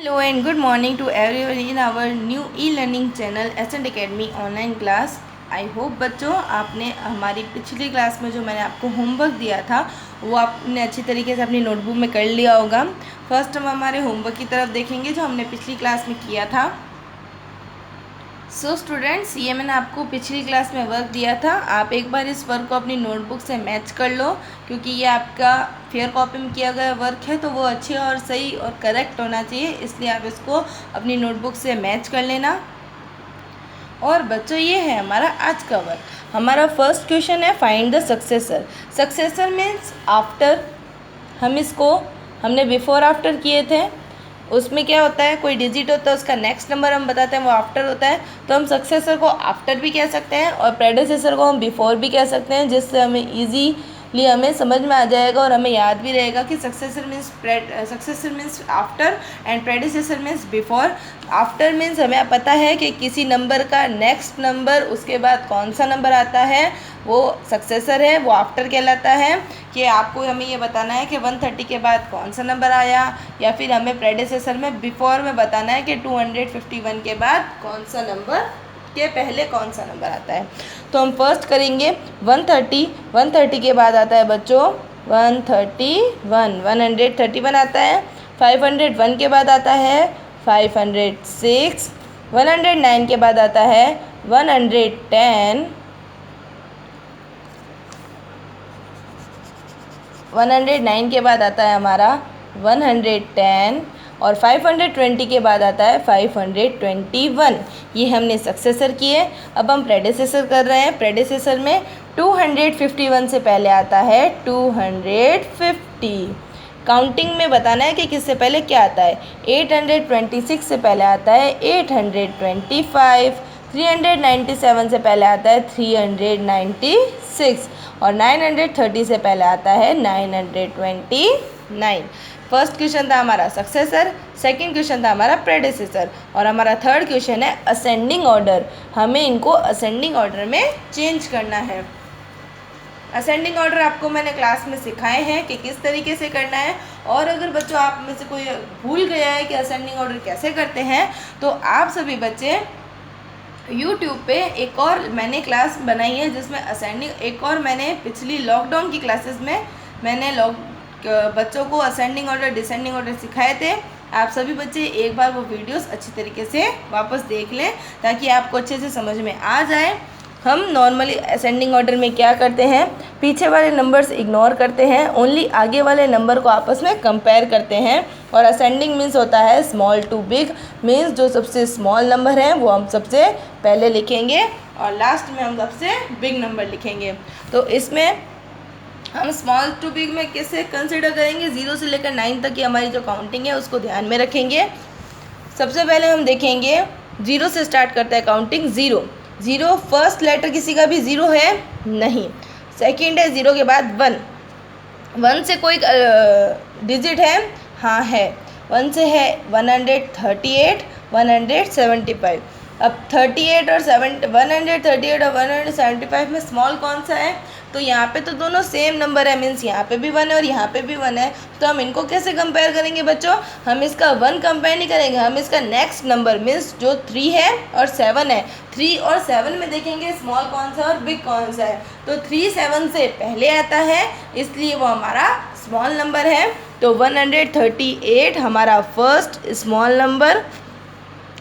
Hello and good morning to everyone in our new e-learning channel ascent academy online class. I hope बच्चों आपने हमारी पिछली class में जो मैंने आपको होमवर्क दिया था वो आपने अच्छी तरीके से अपनी नोटबुक में कर लिया होगा। फर्स्ट हम हमारे होमवर्क की तरफ देखेंगे जो हमने पिछली क्लास में किया था। सो स्टूडेंट्स, ये मैंने आपको पिछली क्लास में वर्क दिया था। आप एक बार इस वर्क को अपनी नोटबुक से मैच कर लो, क्योंकि ये आपका फेयर कॉपी में किया गया वर्क है तो वो अच्छे और सही और करेक्ट होना चाहिए, इसलिए आप इसको अपनी नोटबुक से मैच कर लेना। और बच्चों, ये है हमारा आज का वर्क। हमारा फर्स्ट क्वेश्चन है find the successor. Successor means after. हमने बिफोर आफ्टर किए थे। उसमें क्या होता है, कोई डिजिट होता है उसका नेक्स्ट नंबर हम बताते हैं वो आफ्टर होता है, तो हम सक्सेसर को आफ्टर भी कह सकते हैं और प्रेडेसेसर को हम बिफोर भी कह सकते हैं, जिससे हमें ईजीली हमें समझ में आ जाएगा और हमें याद भी रहेगा कि successor means after and प्रेडेसेसर means before. After means हमें पता है कि किसी नंबर का नेक्स्ट नंबर उसके बाद कौन सा नंबर आता है वो सक्सेसर है, वो आफ्टर कहलाता है। कि आपको हमें ये बताना है कि 130 के बाद कौन सा नंबर आया, या फिर हमें प्रेडेसेसर में बिफोर में बताना है कि 251 के बाद कौन सा नंबर के पहले कौन सा नंबर आता है। तो हम फर्स्ट करेंगे 130 के बाद आता है बच्चों 131 आता है। 501 के बाद आता है 506। 109 के बाद आता है 110। 109 के बाद आता है हमारा 110 और 520 के बाद आता है 521। ये हमने सक्सेसर किए। अब हम प्रेडेसेसर कर रहे हैं। प्रेडेसेसर में 251 से पहले आता है 250। काउंटिंग में बताना है कि किससे पहले क्या आता है। 826 से पहले आता है 825। 397 से पहले आता है 396 और 930 से पहले आता है 929। फर्स्ट क्वेश्चन था हमारा सक्सेसर, सेकंड क्वेश्चन था हमारा प्रेडेसेसर और हमारा थर्ड क्वेश्चन है असेंडिंग ऑर्डर। हमें इनको असेंडिंग ऑर्डर में चेंज करना है। असेंडिंग ऑर्डर आपको मैंने क्लास में सिखाए हैं कि किस तरीके से करना है, और अगर बच्चों आप में से कोई भूल गया है कि असेंडिंग ऑर्डर कैसे करते हैं तो आप सभी बच्चे YouTube पे एक और मैंने क्लास बनाई है जिसमें असेंडिंग, एक और मैंने पिछली लॉकडाउन की क्लासेस में मैंने बच्चों को असेंडिंग ऑर्डर डिसेंडिंग ऑर्डर सिखाए थे। आप सभी बच्चे एक बार वो वीडियोस अच्छी तरीके से वापस देख लें ताकि आपको अच्छे से समझ में आ जाए। हम नॉर्मली असेंडिंग ऑर्डर में क्या करते हैं, पीछे वाले नंबर्स इग्नोर करते हैं, ओनली आगे वाले नंबर को आपस में कंपेयर करते हैं। और असेंडिंग मीन्स होता है स्मॉल टू बिग, मीन्स जो सबसे स्मॉल नंबर है वो हम सबसे पहले लिखेंगे और लास्ट में हम सबसे बिग नंबर लिखेंगे। तो इसमें हम स्मॉल टू बिग में किसे कंसिडर करेंगे, 0 से लेकर 9 तक की हमारी जो काउंटिंग है उसको ध्यान में रखेंगे। सबसे पहले हम देखेंगे 0 से स्टार्ट करता है काउंटिंग। 0 फर्स्ट लेटर किसी का भी 0 है नहीं। सेकंड है 0 के बाद 1 से कोई डिजिट है, हाँ है। 1 से है 138 175। अब 138 और 138 में स्मॉल कौन सा है, तो यहाँ पे तो दोनों सेम नंबर है, मीन्स यहाँ पे भी 1 है और यहाँ पे भी 1 है। तो हम इनको कैसे कंपेयर करेंगे बच्चों, हम इसका 1 कंपेयर नहीं करेंगे, हम इसका नेक्स्ट नंबर मीन्स जो 3 है और 7 है, 3 और 7 में देखेंगे स्मॉल कौन सा और बिग कौन सा है। तो 3 7 से पहले आता है इसलिए वो हमारा स्मॉल नंबर है। तो 138 हमारा फर्स्ट स्मॉल नंबर।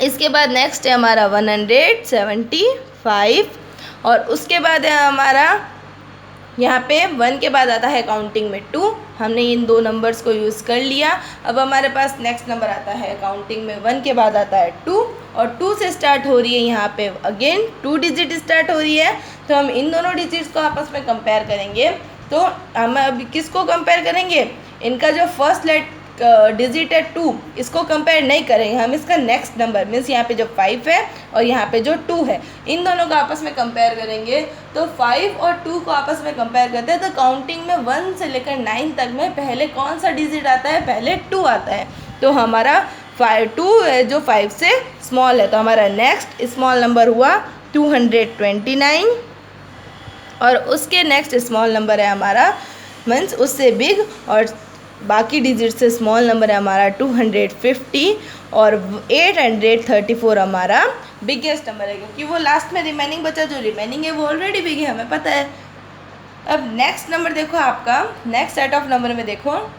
इसके बाद नेक्स्ट है हमारा 175 और उसके बाद है हमारा यहाँ पे 1 के बाद आता है काउंटिंग में 2। हमने इन दो नंबर्स को यूज़ कर लिया। अब हमारे पास नेक्स्ट नंबर आता है काउंटिंग में 1 के बाद आता है 2 और 2 से स्टार्ट हो रही है यहाँ पे अगेन 2 डिजिट स्टार्ट हो रही है। तो हम इन दोनों डिजिट्स को आपस में कंपेयर करेंगे। तो हम अभी किसको कंपेयर करेंगे, इनका जो फर्स्ट डिजिट है 2, इसको कंपेयर नहीं करेंगे, हम इसका नेक्स्ट नंबर मीन्स यहाँ पे जो 5 है और यहाँ पे जो 2 है इन दोनों को आपस में कंपेयर करेंगे। तो 5 और 2 को आपस में कंपेयर करते हैं तो काउंटिंग में 1 से लेकर 9 तक में पहले कौन सा डिजिट आता है, पहले 2 आता है। तो हमारा 2 है जो 5 से स्मॉल है, तो हमारा नेक्स्ट स्मॉल नंबर हुआ 229 और उसके नेक्स्ट स्मॉल नंबर है हमारा मीन्स उससे बिग और बाकी डिजिट से स्मॉल नंबर है हमारा 250 और 834 हमारा बिगेस्ट नंबर है, क्योंकि वो लास्ट में रिमेनिंग बचा, जो रिमेनिंग है वो ऑलरेडी बिग है, हमें पता है। अब नेक्स्ट नंबर देखो, आपका नेक्स्ट सेट ऑफ नंबर में देखो,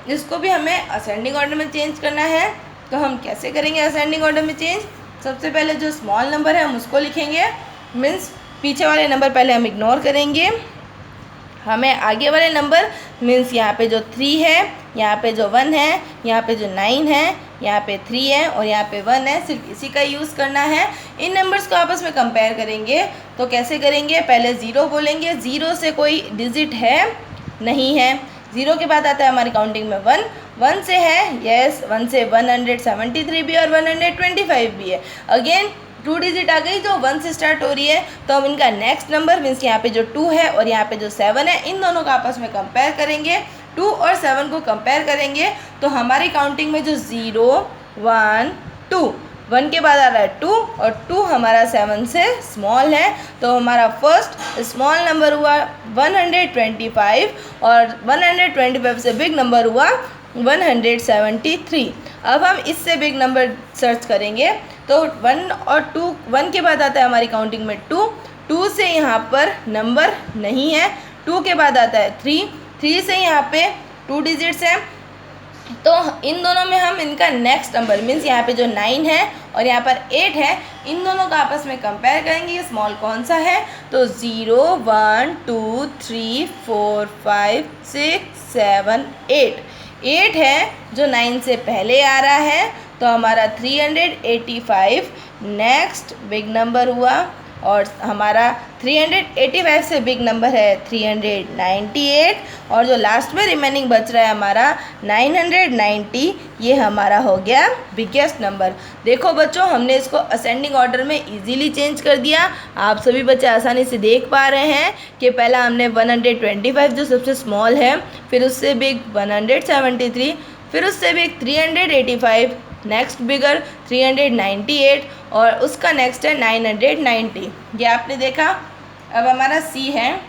इसको भी हमें असेंडिंग ऑर्डर में चेंज करना है। तो हम कैसे करेंगे असेंडिंग ऑर्डर में चेंज? सबसे पहले जो स्मॉल नंबर है हम उसको लिखेंगे, मीन्स पीछे वाले नंबर पहले हम इग्नोर करेंगे, हमें आगे वाले नंबर मीन्स यहाँ पे जो 3 है, यहाँ पे जो 1 है, यहाँ पे जो 9 है, यहाँ पे 3 है और यहाँ पे 1 है, सिर्फ इसी का यूज़ करना है। इन नंबर्स को आपस में कंपेयर करेंगे तो कैसे करेंगे? पहले 0 बोलेंगे, 0 से कोई डिजिट है नहीं है, 0 के बाद आता है हमारी काउंटिंग में 1, 1 से है, यस 1 से 173 भी और 125 भी है। अगेन 2 डिजिट आ गई जो 1 से स्टार्ट हो रही है, तो हम इनका नेक्स्ट नंबर मीन्स यहाँ पे जो 2 है और यहाँ पे जो 7 है, इन दोनों का आपस में कंपेयर करेंगे। 2 और 7 को कंपेयर करेंगे तो हमारी काउंटिंग में जो 0 1 2, 1 के बाद आ रहा है 2 और 2 हमारा 7 से स्मॉल है, तो हमारा फर्स्ट स्मॉल नंबर हुआ 125 और 125 से बिग नंबर हुआ 173। अब हम इससे बिग नंबर सर्च करेंगे तो 1 और 2, 1 के बाद आता है हमारी काउंटिंग में 2, 2 से यहाँ पर नंबर नहीं है, 2 के बाद आता है 3, 3 से यहाँ पे 2 डिजिट्स हैं, तो इन दोनों में हम इनका नेक्स्ट नंबर मीन्स यहाँ पे जो 9 है और यहाँ पर 8 है, इन दोनों का आपस में कंपेयर करेंगे, ये स्मॉल कौन सा है? तो 0 1 2 3 4 5 6 7 8, 8 है जो 9 से पहले आ रहा है, तो हमारा 385 नेक्स्ट बिग नंबर हुआ और हमारा 385 से बिग नंबर है 398 और जो लास्ट में रिमेनिंग बच रहा है हमारा 990, ये हमारा हो गया बिगेस्ट नंबर। देखो बच्चों, हमने इसको असेंडिंग ऑर्डर में इजीली चेंज कर दिया। आप सभी बच्चे आसानी से देख पा रहे हैं कि पहला हमने 125 जो सबसे स्मॉल है, फिर उससे बिग 173, फिर उससे बिग 385, नेक्स्ट बिगर 398 और उसका नेक्स्ट है 990। ये आपने देखा। अब हमारा सी है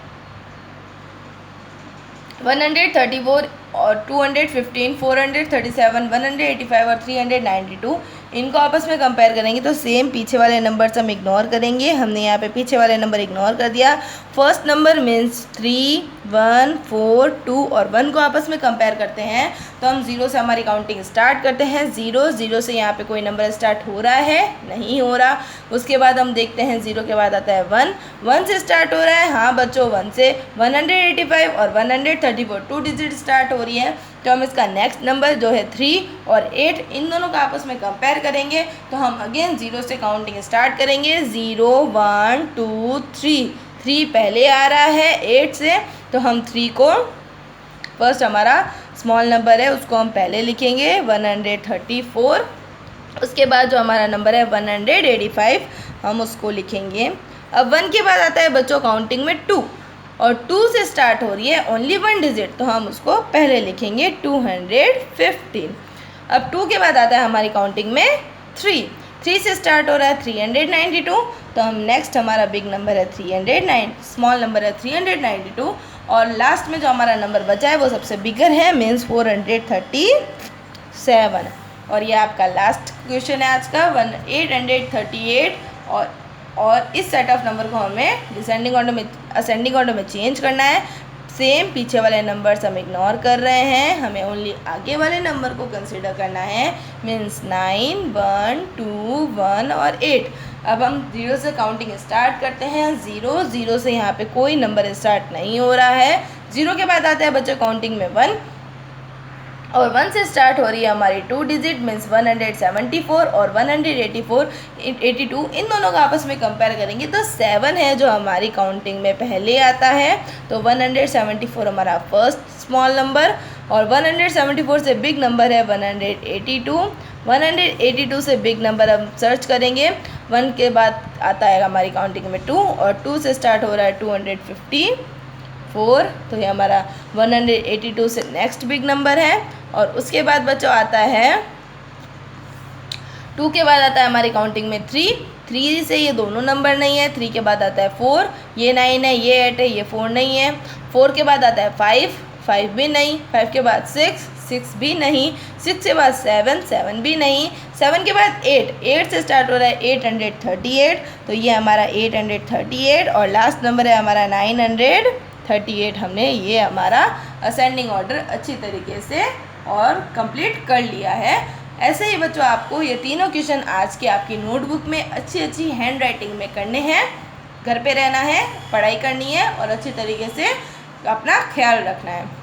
134 और 215, 437, 185 और 392, इनको आपस में कंपेयर करेंगे तो सेम पीछे वाले नंबर्स हम इग्नोर करेंगे। हमने यहाँ पे पीछे वाले नंबर इग्नोर कर दिया। फर्स्ट नंबर मीन्स 3 1 4 2 और 1 को आपस में कंपेयर करते हैं तो हम 0 से हमारी काउंटिंग स्टार्ट करते हैं। 0 से यहाँ पे कोई नंबर स्टार्ट हो रहा है? नहीं हो रहा। उसके बाद हम देखते हैं 0 के बाद आता है 1 से स्टार्ट हो रहा है। हाँ बच्चों, 1 से 185 और 134 2 डिजिट स्टार्ट हो रही है, तो हम इसका नेक्स्ट नंबर जो है 3 और 8 इन दोनों का आपस में कंपेयर करेंगे तो हम अगेन 0 से काउंटिंग स्टार्ट करेंगे। 0 1 2 3, 3 पहले आ रहा है 8 से, तो हम 3 को फर्स्ट हमारा स्मॉल नंबर है उसको हम पहले लिखेंगे 134। उसके बाद जो हमारा नंबर है 185 हम उसको लिखेंगे। अब 1 के बाद आता है बच्चों काउंटिंग में 2 और 2 से स्टार्ट हो रही है ओनली 1 डिजिट, तो हम उसको पहले लिखेंगे 215। अब 2 के बाद आता है हमारी काउंटिंग में 3 से स्टार्ट हो रहा है 392, तो हम नेक्स्ट हमारा बिग नंबर है 309, स्मॉल नंबर है 392 और लास्ट में जो हमारा नंबर बचा है वो सबसे बिगर है मीन्स 437। और ये आपका लास्ट क्वेश्चन है आज का 838 और इस सेट ऑफ नंबर को हमें डिसेंडिंग ऑर्डर में असेंडिंग ऑर्डर में चेंज करना है। सेम पीछे वाले नंबर्स हम इग्नोर कर रहे हैं, हमें ओनली आगे वाले नंबर को कंसीडर करना है मीन्स 9 1 2 1 और 8। अब हम 0 से काउंटिंग स्टार्ट करते हैं। 0 से यहाँ पे कोई नंबर स्टार्ट नहीं हो रहा है। 0 के बाद आता है बच्चों काउंटिंग में 1 और 1 से स्टार्ट हो रही है हमारी 2 डिजिट मीन्स 174 और 82 इन दोनों का आपस में कंपेयर करेंगे तो 7 है जो हमारी काउंटिंग में पहले आता है, तो 174 हमारा फर्स्ट स्मॉल नंबर और 174 से बिग नंबर है 182 से बिग नंबर हम सर्च करेंगे। 1 के बाद आता है हमारी काउंटिंग में 2 और 2 से स्टार्ट हो रहा है 254, तो ये हमारा 182 से नेक्स्ट बिग नंबर है। और उसके बाद बच्चों आता है 2 के बाद आता है हमारी काउंटिंग में 3 से ये दोनों नंबर नहीं है। 3 के बाद आता है 4, ये 9 है, ये 8 है, ये 4 नहीं है। 4 के बाद आता है 5 भी नहीं। 5 के बाद 6 6 भी नहीं, 6 के बाद 7, 7 भी नहीं, 7 के बाद 8, 8 से स्टार्ट हो रहा है 838, तो ये हमारा 838 और लास्ट नंबर है हमारा 938। हमने ये हमारा असेंडिंग ऑर्डर अच्छी तरीके से और कंप्लीट कर लिया है। ऐसे ही बच्चों आपको ये तीनों क्वेश्चन आज के आपकी नोटबुक में अच्छी अच्छी हैंड राइटिंग में करने हैं। घर पे रहना है, पढ़ाई करनी है और अच्छी तरीके से अपना ख्याल रखना है।